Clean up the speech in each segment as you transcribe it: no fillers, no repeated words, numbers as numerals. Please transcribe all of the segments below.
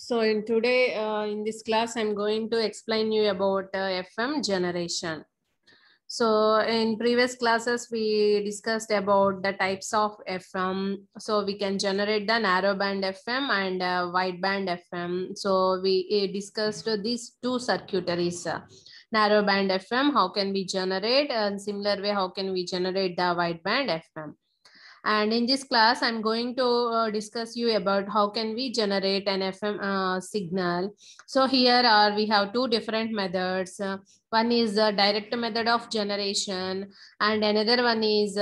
So in today in this class, I'm going to explain you about FM generation. So in previous classes, we discussed about the types of FM. So we can generate the narrow band FM and wide band FM. So we discussed these two circuitaries. Narrow band FM, how can we generate? And similar way, how can we generate the wide band FM? And in this class, I'm going to discuss you about how can we generate an FM signal. So here we have two different methods. One is the direct method of generation and another one is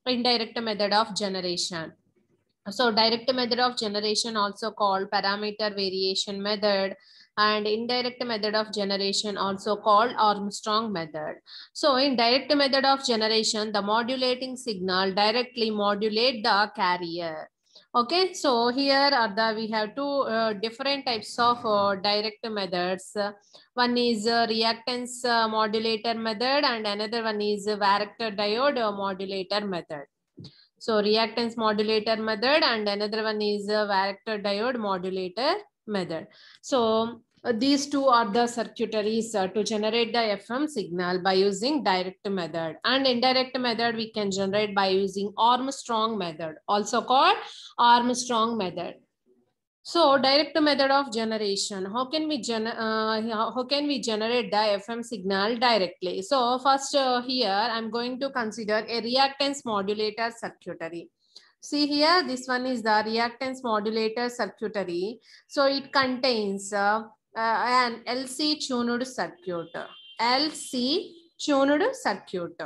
indirect method of generation. So direct method of generation also called parameter variation method, and indirect method of generation also called Armstrong method. So in direct method of generation, the modulating signal directly modulate the carrier. Okay, so here are we have two different types of direct methods. One is reactance modulator method and another one is varactor diode modulator method. So reactance modulator method and another one is varactor diode modulator method. So these two are the circuitaries to generate the FM signal by using direct method, and indirect method we can generate by using Armstrong method, also called Armstrong method. So direct method of generation, how can we generate the FM signal directly? So first here I'm going to consider a reactance modulator circuitry. See here, this one is the reactance modulator circuitry. So it contains an LC tuned circuit. LC tuned circuit.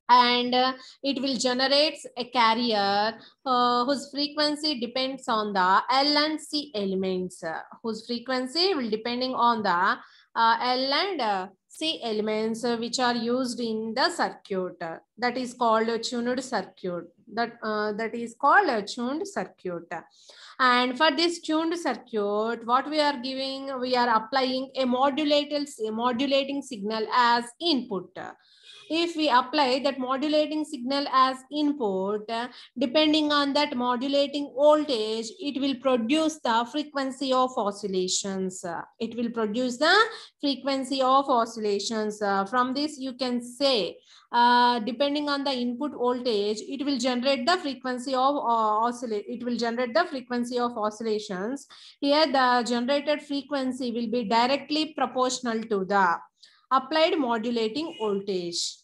And it will generate a carrier whose frequency depends on the L and C elements, whose frequency will depending on the L and C elements which are used in the circuit. That is called a tuned circuit. That is called a tuned circuit. And for this tuned circuit, what we are giving, we are applying a modulating signal as input. If we apply that modulating signal as input, depending on that modulating voltage, it will produce the frequency of oscillations. It will produce the frequency of oscillations. From this, you can say, depending on the input voltage, it will generate the frequency of oscillations. Here, the generated frequency will be directly proportional to the applied modulating voltage.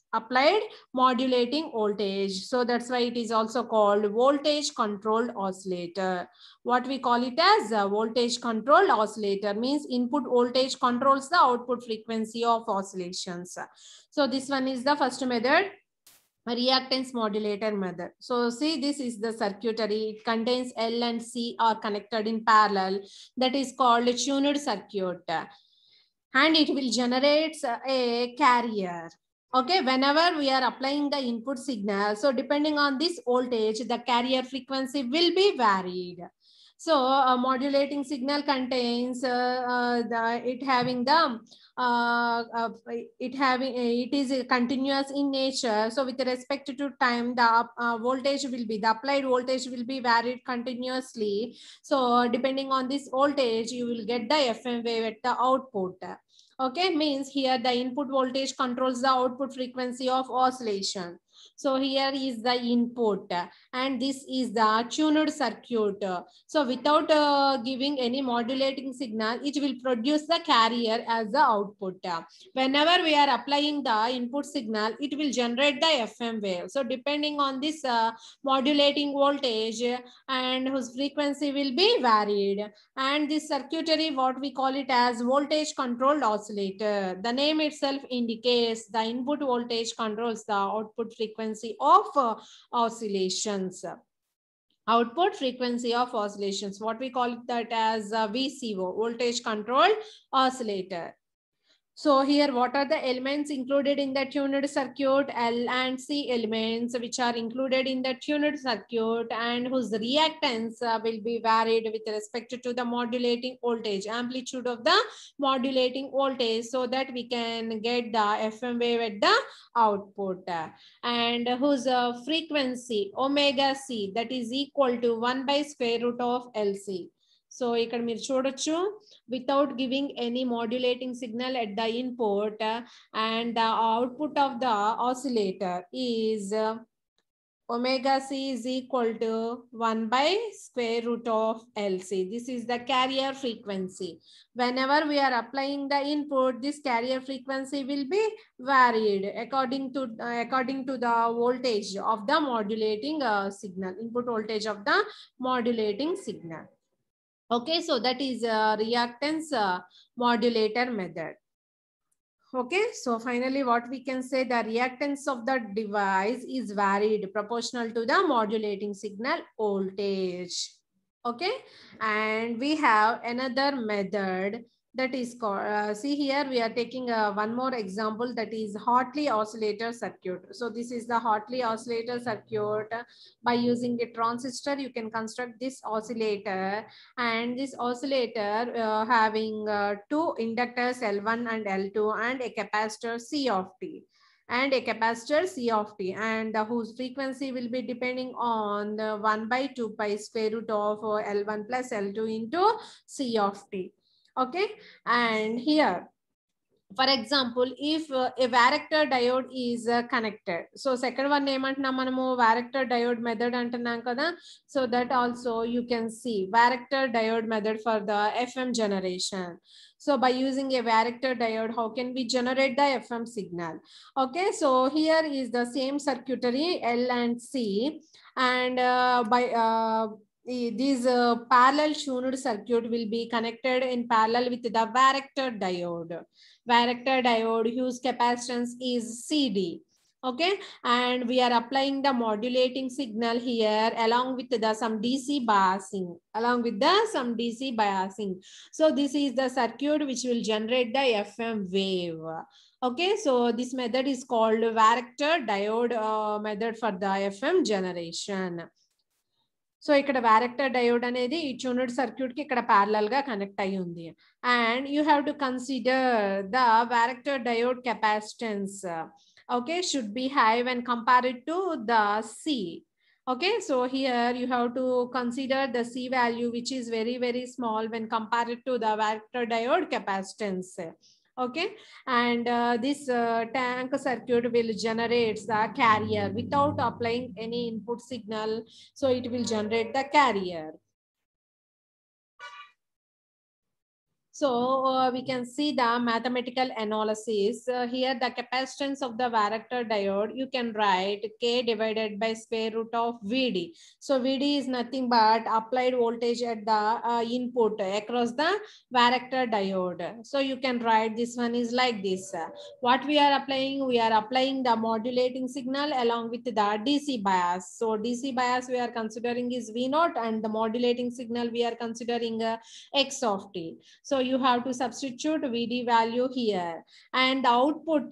So that's why it is also called voltage controlled oscillator. What we call it as a voltage controlled oscillator means input voltage controls the output frequency of oscillations. So this one is the first method, reactance modulator method. So see, this is the circuitry. It contains L and C are connected in parallel. That is called a tuned circuit. And it will generate a carrier. Okay, whenever we are applying the input signal, so depending on this voltage, the carrier frequency will be varied. So a modulating signal contains it is continuous in nature. So with respect to time, the applied voltage will be varied continuously. So depending on this voltage, you will get the FM wave at the output. Okay, means here the input voltage controls the output frequency of oscillation. So here is the input and this is the tuned circuit. So without giving any modulating signal, it will produce the carrier as the output. Whenever we are applying the input signal, it will generate the FM wave. So depending on this modulating voltage and whose frequency will be varied. And this circuitry, what we call it as voltage controlled oscillator. The name itself indicates the input voltage controls the output frequency of oscillations. Output frequency of oscillations. What we call it that as VCO, voltage controlled oscillator. So here, what are the elements included in the tuned circuit? L and C elements which are included in the tuned circuit and whose reactance will be varied with respect to the modulating voltage, amplitude of the modulating voltage, so that we can get the FM wave at the output, and whose frequency omega C, that is equal to 1 by square root of LC. So ఇక్కడ మీరు చూడొచ్చు, without giving any modulating signal at the input, and the output of the oscillator is omega c is equal to 1 by square root of LC. This is the carrier frequency. Whenever we are applying the input, this carrier frequency will be varied according to the voltage of the modulating signal, input voltage of the modulating signal. Okay, so that is reactance modulator method. Okay, so finally what we can say, the reactance of the device is varied proportional to the modulating signal voltage. Okay, and we have another method that is called, see here we are taking one more example, that is Hartley oscillator circuit. So this is the Hartley oscillator circuit. By using a transistor you can construct this oscillator, and this oscillator having two inductors L1 and L2 and a capacitor C of T and a capacitor C of T, and whose frequency will be depending on the 1 by 2 pi square root of L1 plus L2 into C of T. Okay, and here, for example, if a varactor diode is connected, so second one ఏమంటున్నాం మనము, varactor diode method అంటున్నాం కదా. So that also you can see varactor diode method for the FM generation. So by using a varactor diode, how can we generate the FM signal? Okay, so here is the same circuitry L and C, and by this parallel tuned circuit will be connected in parallel with the varactor diode. Varactor diode whose capacitance is CD. Okay, and we are applying the modulating signal here along with the some DC biasing, So this is the circuit which will generate the FM wave. Okay, so this method is called varactor diode method for the FM generation. So ఇక్కడ varactor diode అనేది ఈ tuned circuit కి ఇక్కడ parallel గా connect అయి ఉంది, and you have to consider the varactor diode capacitance, okay, should be high when compared to the C. Okay, so here you have to consider the C value which is very very small when compared to the varactor diode capacitance. Okay, and this tank circuit will generate the carrier without applying any input signal, so it will generate the carrier. So we can see the mathematical analysis. Here the capacitance of the varactor diode, you can write K divided by square root of VD. So VD is nothing but applied voltage at the input across the varactor diode. So you can write this one is like this. What we are applying? We are applying the modulating signal along with the DC bias. So DC bias we are considering is V0, and the modulating signal we are considering X of T. So you have to substitute VD value here, and the output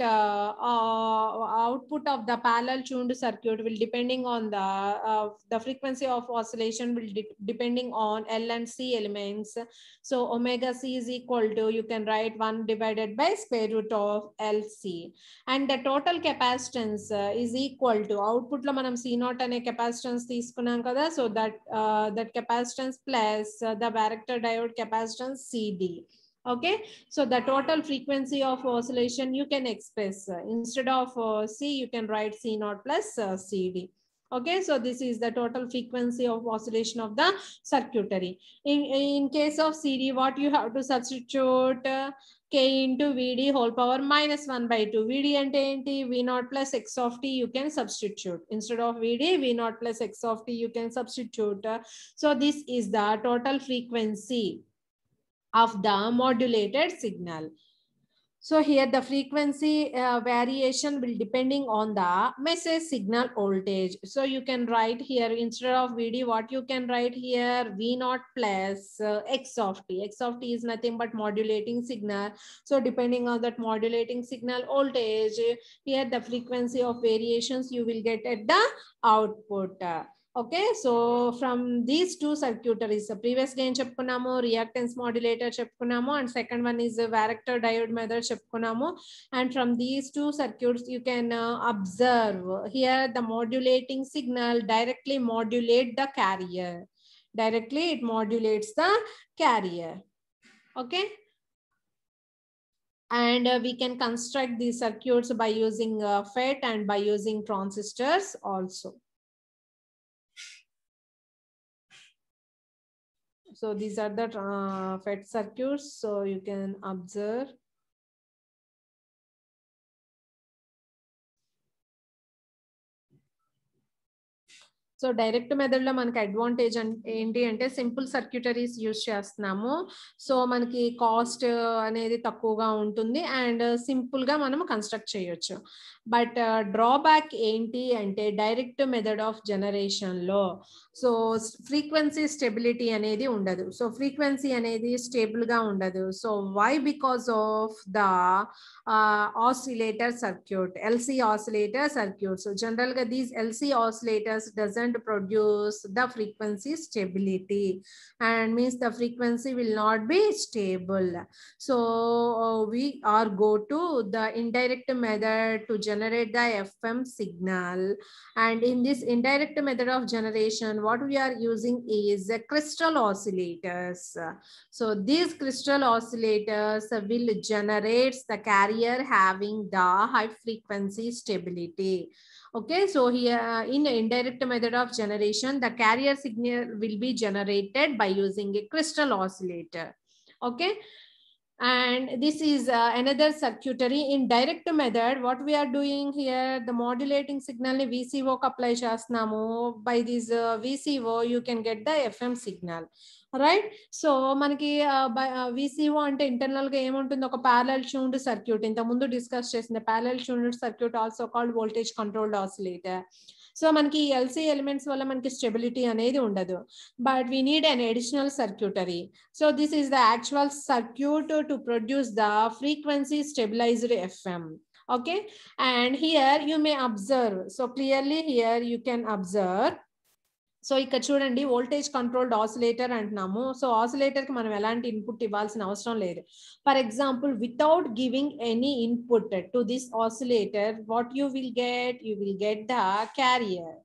of the parallel tuned circuit will depending on the frequency of oscillation will depending on L and C elements. So omega C is equal to, you can write 1 divided by square root of LC, and the total capacitance is equal to, output lo manam C0 ane capacitance తీసుకున్నాం కదా, so that capacitance plus the varactor diode capacitance CD. Okay, so the total frequency of oscillation you can express instead of C you can write C0 plus CD. Okay, so this is the total frequency of oscillation of the circuitry. In case of CD, what you have to substitute, K into VD whole power minus 1 by 2. VD ante enti, V0 plus X of T you can substitute. Instead of VD, V0 plus X of T you can substitute. So this is the total frequency of the modulated signal. So here the frequency variation will depending on the message signal voltage. So you can write here instead of VD, what you can write here, V0 plus X of T. X of T is nothing but modulating signal. So depending on that modulating signal voltage, here the frequency of variations you will get at the output. Okay, so from these two circuitries, previous game చెప్పుకున్నాము, reactance modulator చెప్పుకున్నాము, and second one is the varactor diode method చెప్పుకున్నాము. And from these two circuits you can observe here the modulating signal directly modulate the carrier. Directly it modulates the carrier. Okay. And we can construct these circuits by using FET and by using transistors also. So these are the FET circuits. So you can observe. So direct method లో మనకి advantage ఏంటి అంటే simple సర్క్యూటరీస్ use చేస్తున్నాము. So మనకి cost అనేది తక్కువగా ఉంటుంది and simple గా మనం కన్స్ట్రక్ట్ చేయొచ్చు. బట్ డ్రాబ్యాక్ ఏంటి అంటే డైరెక్ట్ మెథడ్ ఆఫ్ జనరేషన్ లో సో ఫ్రీక్వెన్సీ స్టెబిలిటీ అనేది ఉండదు. సో ఫ్రీక్వెన్సీ అనేది స్టేబుల్ గా ఉండదు. So why? Because of the oscillator circuit, LC oscillator circuit. So generally these LC oscillators doesn't produce the frequency stability and means the frequency will not be stable. So we are go to the indirect method to generate the FM signal, and in this indirect method of generation what we are using is crystal oscillators. So these crystal oscillators will generate the carrier having the high frequency stability. Okay, so here in indirect method of generation, the carrier signal will be generated by using a crystal oscillator. Okay, and this is another circuitry. In direct method, what we are doing here, the modulating signal ni VCO ku apply chestnamu. By this VCO you can get the FM signal, right? So మనకి VCO అంటే internal గా ఏముంటుంది, ఒక parallel tuned circuit. ఇంత ముందు discuss చేసిన parallel tuned circuit also called voltage controlled oscillator. So మనకి LC elements వల్ల మనకి స్టెబిలిటీ అనేది ఉండదు, but we need an additional circuitry. So this is the actual circuit to produce the frequency stabilised FM. Okay, and here you may observe, so clearly here you can observe. So ఇక్కడ చూడండి voltage controlled oscillator అంటున్నాము. So oscillator కి మనం ఎలాంటి input ఇవ్వాల్సిన అవసరం లేదు. For example without giving any input to this oscillator what you will get the carrier.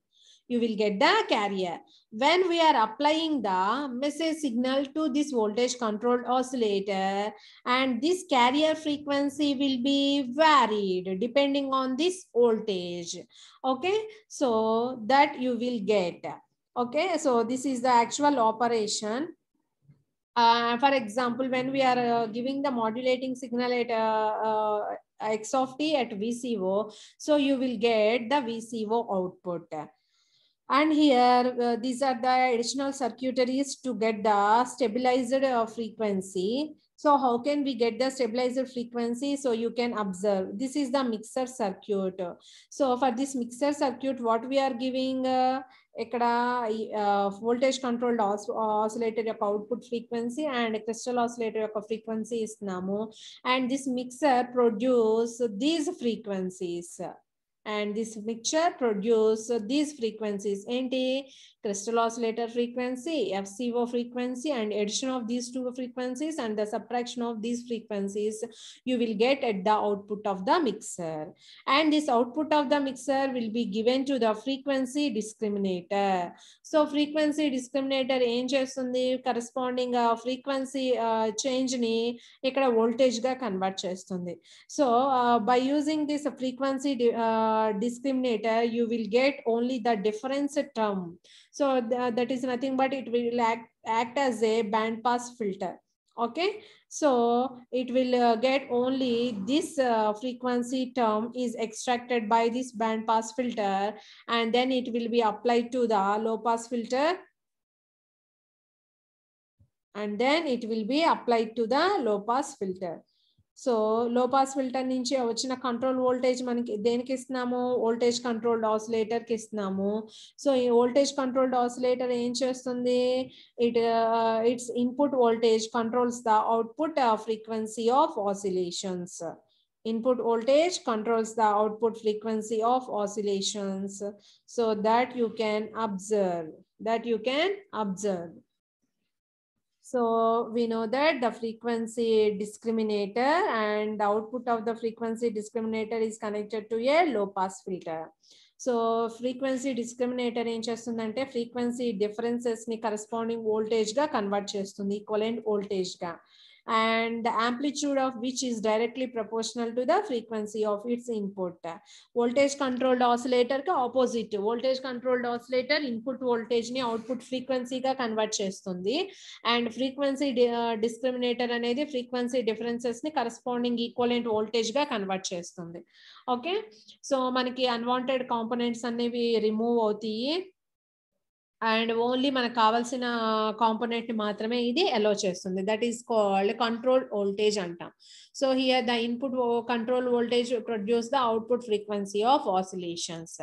You will get the carrier. When we are applying the message signal to this voltage controlled oscillator, and this carrier frequency will be varied depending on this voltage. Okay, so that you will get. Okay, so this is the actual operation. For example, when we are giving the modulating signal at x of t at VCO, so you will get the VCO output. And here these are the additional circuitries to get the stabilized frequency. So how can we get the stabilized frequency? So you can observe this is the mixer circuit. So for this mixer circuit what we are giving ఇక్కడ voltage controlled oscillator యొక్క output frequency and crystal oscillator యొక్క frequency ఇస్తున్నాము, and this mixer produce these frequencies. And this mixture produce these frequencies. Enti crystal oscillator frequency, FCO frequency, and addition of these two frequencies and the subtraction of these frequencies you will get at the output of the mixer. And this output of the mixer will be given to the frequency discriminator. So frequency discriminator em chestundi, corresponding frequency change ni ikkada voltage ga convert chestundi. So by using this frequency discriminator you will get only the difference term. So that is nothing but it will act as a band pass filter. Okay, so it will get only this frequency term is extracted by this band pass filter, and then it will be applied to the low pass filter, and then it will be applied to the low pass filter. So లో pass filter నుంచి వచ్చిన control voltage మనకి దేనికి ఇస్తున్నాము, voltage controlled oscillator కి ఇస్తున్నాము. So ఈ voltage controlled oscillator ఏం చేస్తుంది, it's input voltage controls the output frequency of oscillations. Input voltage controls the output frequency of oscillations. So that you can observe. So we know that the frequency discriminator and the output of the frequency discriminator is connected to a low pass filter. So frequency discriminator ఏం చేస్తుందంటే frequency differences ని corresponding voltage గా convert చేస్తుంది, equivalent voltage గా, and the amplitude of which is directly proportional to the frequency of its input. Voltage controlled oscillator ka opposite, voltage controlled oscillator input voltage ni output frequency ga convert chestundi, and frequency discriminator anedi frequency differences ni corresponding equivalent voltage ga convert chestundi. Okay, so manaki unwanted components అనేవి remove అవుతాయి and only మనకు కావాల్సిన component మాత్రమే ఇది allow చేస్తుంది. That is called control voltage అంటాం. So here the input control voltage produce the output frequency of oscillations.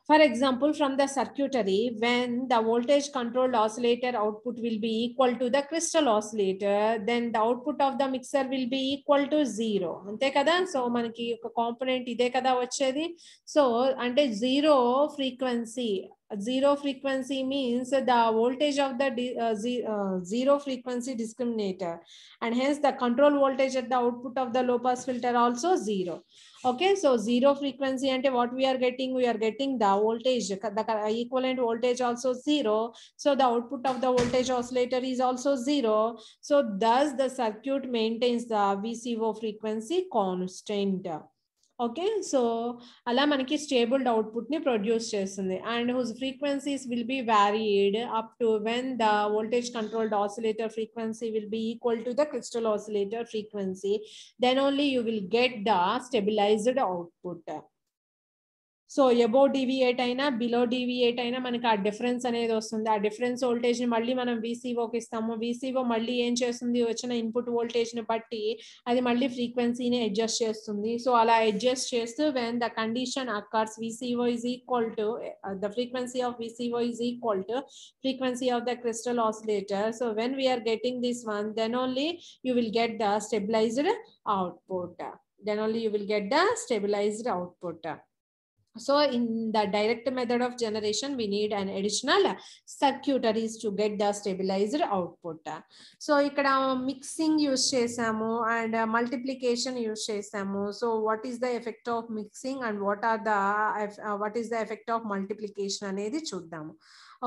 For example, from the circuitry, when the voltage controlled oscillator output will be equal to the crystal oscillator, then the output of the mixer will be equal to 0. Ante kada, so manaki oka component ide kada vachedi. So ante zero frequency means the voltage of the zero frequency discriminator, and hence the control voltage at the output of the low pass filter also 0. Okay, so zero frequency ante what we are getting the voltage, the equivalent voltage also 0. So the output of the voltage oscillator is also 0. So thus the circuit maintains the VCO frequency constant. Okay, so ala manaki stable output ni produce chestundi, and whose frequencies will be varied up to when the voltage controlled oscillator frequency will be equal to the crystal oscillator frequency, then only you will get the stabilized output. So above deviate అయినా below deviate అయినా మనకి ఆ difference అనేది వస్తుంది. ఆ difference voltage ని మళ్ళీ మనం VCOకి ఇస్తాము. VCO మళ్ళీ ఏం చేస్తుంది, వచ్చిన ఇన్పుట్ వోల్టేజ్ ని బట్టి అది మళ్ళీ ఫ్రీక్వెన్సీని అడ్జస్ట్ చేస్తుంది. సో అలా అడ్జస్ట్ చేస్తూ when the condition occurs VCO is equal to the frequency of VCO is equal to frequency of the crystal oscillator. So when we are getting this one, then only you will get the stabilized output. Then only you will get the stabilized output. So in the direct method of generation, we need an additional circuitries to get the stabilized output. So ikkada mixing use chesamu and multiplication use chesamu. So what is the effect of mixing and what is the effect of multiplication anedi chuddam.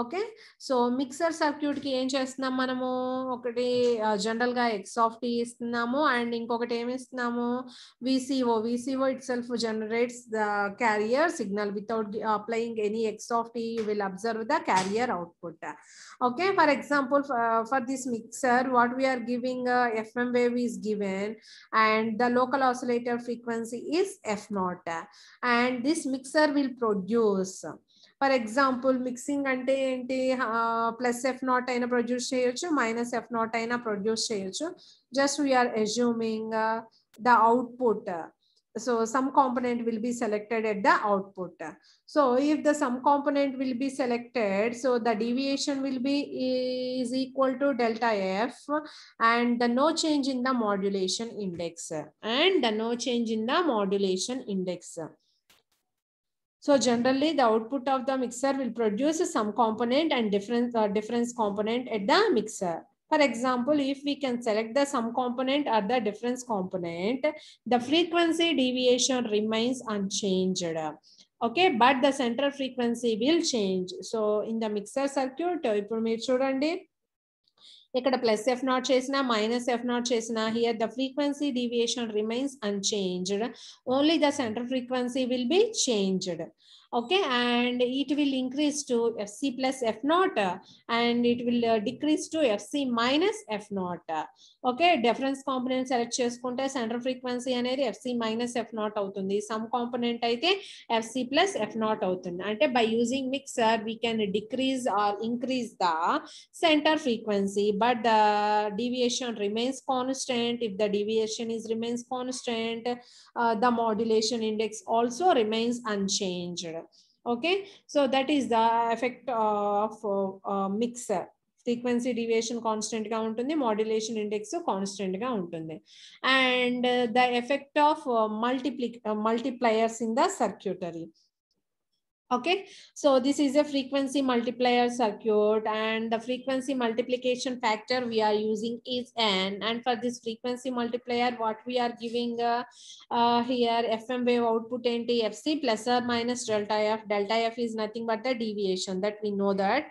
Okay, so mixer circuit కి ఏం చేస్తున్నాం మనము, ఒకటి general గా X of T ఇస్తున్నాము and ఇంకొకటి ఏమి ఇస్తున్నాము VCO it self generates the carrier signal without applying any X of T you will observe the carrier output. Okay, for example for this mixer what we are giving FM wave is given and the local oscillator frequency is F0, and this mixer will produce, for example mixing అంటే ఏంటి, plus F0 అయినా produce చేయొచ్చు, minus F0 అయినా produce చేయొచ్చు. Just we are assuming the output. So some component will be selected at the output. So if the some component will be selected, so the deviation will be is equal to delta F and the no change in the modulation index, So generally the output of the mixer will produce some component and difference component at the mixer. For example, if we can select the sum component or the difference component, the frequency deviation remains unchanged. Okay, but the center frequency will change. So in the mixer circuit, ఇప్పుడు మీరు చూడండి ఇక్కడ plus F0 చేసినా minus F0 చేసినా here the frequency deviation remains unchanged. Only the center frequency will be changed. Okay, and it will increase to FC plus F0 and it will decrease to FC minus F0. Okay, difference component select చేసుకుంటే center frequency అనేది FC minus F0 అవుతుంది. Sum component అయితే FC plus F0 అవుతుంది. అంటే by using mixer we can decrease or increase the center frequency, but the deviation remains constant. If the deviation remains constant, the modulation index also remains unchanged. Okay, so that is the effect of mixer. Frequency deviation constant ga untundi, modulation index constant ga untundi, and the effect of multipliers in the circuitry. Okay, so this is a frequency multiplier circuit, and the frequency multiplication factor we are using is n. And for this frequency multiplier, what we are giving here, FM wave output enti FC plus or minus delta F. Delta F is nothing but the deviation, that we know that.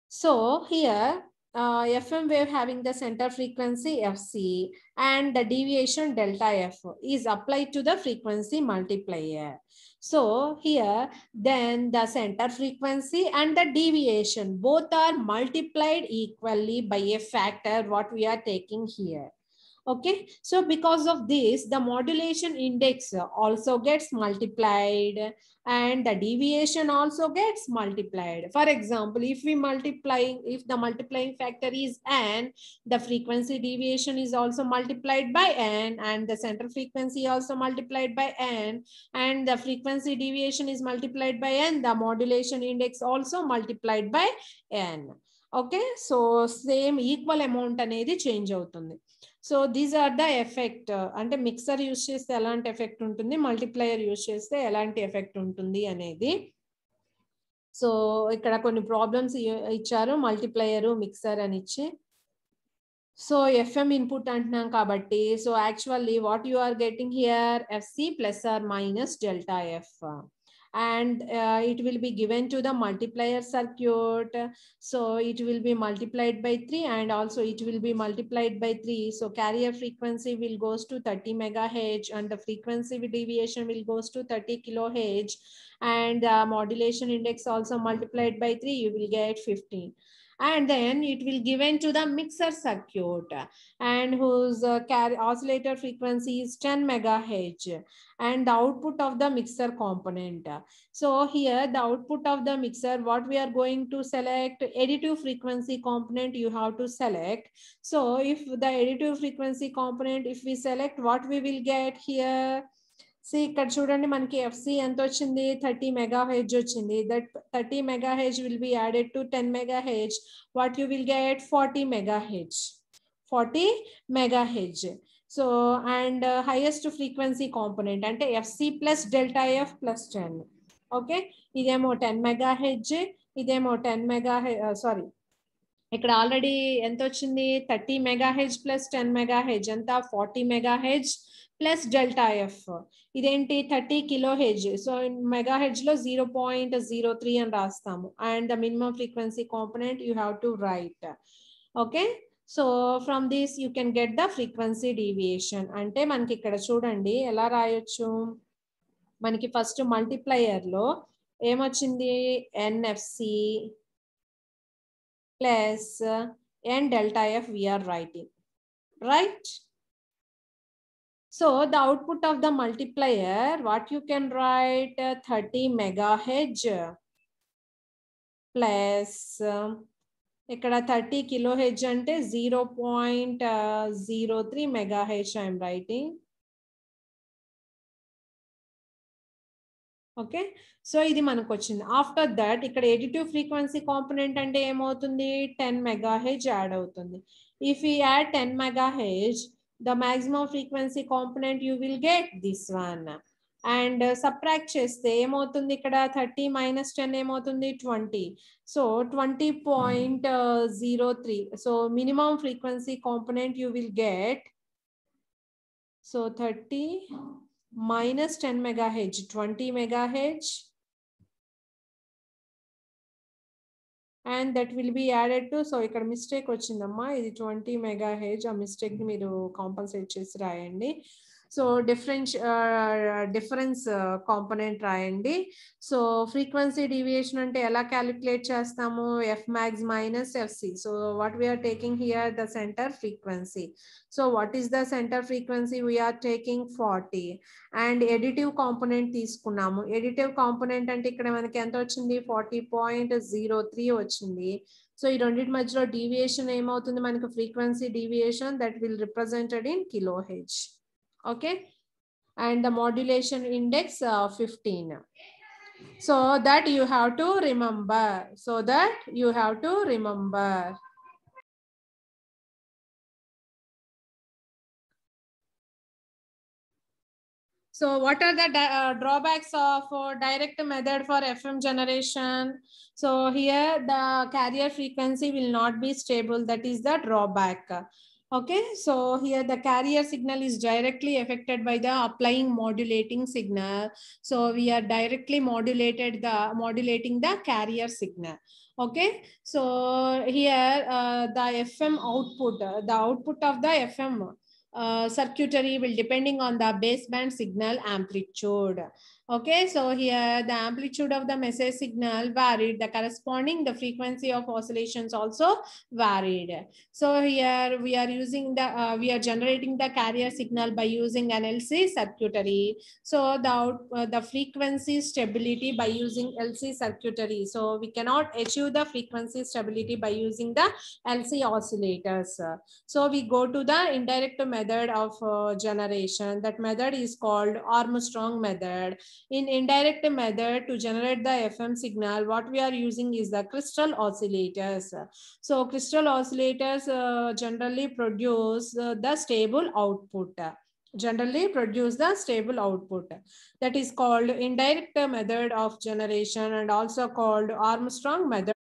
So here FM wave having the center frequency FC and the deviation delta F is applied to the frequency multiplier. So here then the center frequency and the deviation both are multiplied equally by a factor what we are taking here. Okay, so because of this, the modulation index also gets multiplied and the deviation also gets multiplied. For example, if the multiplying factor is n, the frequency deviation is also multiplied by n, and the center frequency also multiplied by n, and the frequency deviation is multiplied by n, the modulation index also multiplied by n. Okay, so same equal amount అనేది change అవుతుంది. So these are the effect, అంటే mixer use చేస్తే ఎలాంటి effect ఉంటుంది, multiplier use చేస్తే ఎలాంటి effect ఉంటుంది అనేది. సో ఇక్కడ కొన్ని ప్రాబ్లమ్స్ ఇచ్చారు, మల్టిప్లయర్ మిక్సర్ అని ఇచ్చి. సో ఎఫ్ఎం ఇన్పుట్ అంటున్నాం కాబట్టి, so actually what you are getting here FC plus or minus delta F, and it will be given to the multiplier circuit. So it will be multiplied by 3 and also it will be multiplied by 3. So carrier frequency will goes to 30 megahertz and the frequency deviation will goes to 30 kilohertz, and modulation index also multiplied by 3, you will get 15. And then it will given to the mixer circuit, and whose oscillator frequency is 10 megahertz, and the output of the mixer component. So here the output of the mixer, what we are going to select, additive frequency component you have to select. So if the additive frequency component, if we select, what we will get here, see ఇక్కడ చూడండి మనకి FC ఎంత వచ్చింది, 30 megahertz వచ్చింది. That 30 megahertz will be added to 10 megahertz, what you will get 40 megahertz, 40 megahertz. So and highest frequency component అంటే FC plus delta F plus 10. Okay, ఇదేమో 10 megahertz, ఇదేమో 10 megahertz, sorry ఇక్కడ ఆల్రెడీ ఎంత వచ్చింది, 30 మెగాహెర్ట్జ్ ప్లస్ 10 మెగాహెర్ట్జ్ ఎంత, 40 megahertz plus delta F, ఇదేంటి 30 kilohertz. So megahertz లో 0.03 అని రాస్తాము, and the minimum frequency component you have to right. Okay, so from this you can get the frequency deviation. అంటే మనకి ఇక్కడ చూడండి ఎలా రాయొచ్చు, మనకి ఫస్ట్ మల్టిప్లయర్ లో ఏమొచ్చింది, NFC plus n delta f we are writing, right? So the output of the multiplier, what you can write, 30 megahertz plus ఇక్కడ 30 kilohertz అంటే 0.03 megahertz I am writing. Okay, so ఇది మనకు వచ్చింది. ఆఫ్టర్ దట్ ఇక్కడ additive frequency component అంటే ఏమవుతుంది, 10 megahertz add అవుతుంది. If you add 10 megahertz, the maximum frequency component you will get this one. And subtract చేస్తే ఏమవుతుంది, ఇక్కడ 30 మైనస్ 10 ఏమవుతుంది, 20. So 20.03. So minimum frequency component you will get, so 30 minus 10 megahertz, 20 megahertz, and that will be added to, so ఇక్కడ mistake వచ్చిందమ్మా, ఇది 20 megahertz, ఆ mistake ని మీరు కాంపన్సేట్ చేసి రాయండి. సో డిఫరెన్స్ కాంపోనెంట్ రాయండి. సో ఫ్రీక్వెన్సీ డీవియేషన్ అంటే ఎలా క్యాలిక్యులేట్ చేస్తాము, F max minus FC. So what we are taking here, the center frequency. So what is the center frequency, we are taking 40, and additive component తీసుకున్నాము. Additive component అంటే ఇక్కడ మనకి ఎంత వచ్చింది, 40.03 వచ్చింది. సో ఈ రెండింటి మధ్యలో డీవియేషన్ ఏమవుతుంది మనకు, frequency deviation, that will represented in kilohertz. Okay, and the modulation index 15. So that you have to remember, so that you have to remember. So what are the drawbacks of direct method for FM generation? So here the carrier frequency will not be stable. That is the drawback. Okay, so here the carrier signal is directly affected by the applying modulating signal. So we are directly modulating the carrier signal. Okay, so here the FM output, the output of the FM circuitry will depending on the baseband signal amplitude. Okay, so here the amplitude of the message signal varied, the corresponding the frequency of oscillations also varied. So here we are using the we are generating the carrier signal by using an LC circuitry. So the frequency stability by using LC circuitry. So we cannot achieve the frequency stability by using the LC oscillators. So we go to the indirect method of generation. That method is called Armstrong method. In indirect method to generate the FM signal, what we are using is the crystal oscillators. So crystal oscillators generally produce the stable output. Generally produce the stable output. That is called indirect method of generation and also called Armstrong method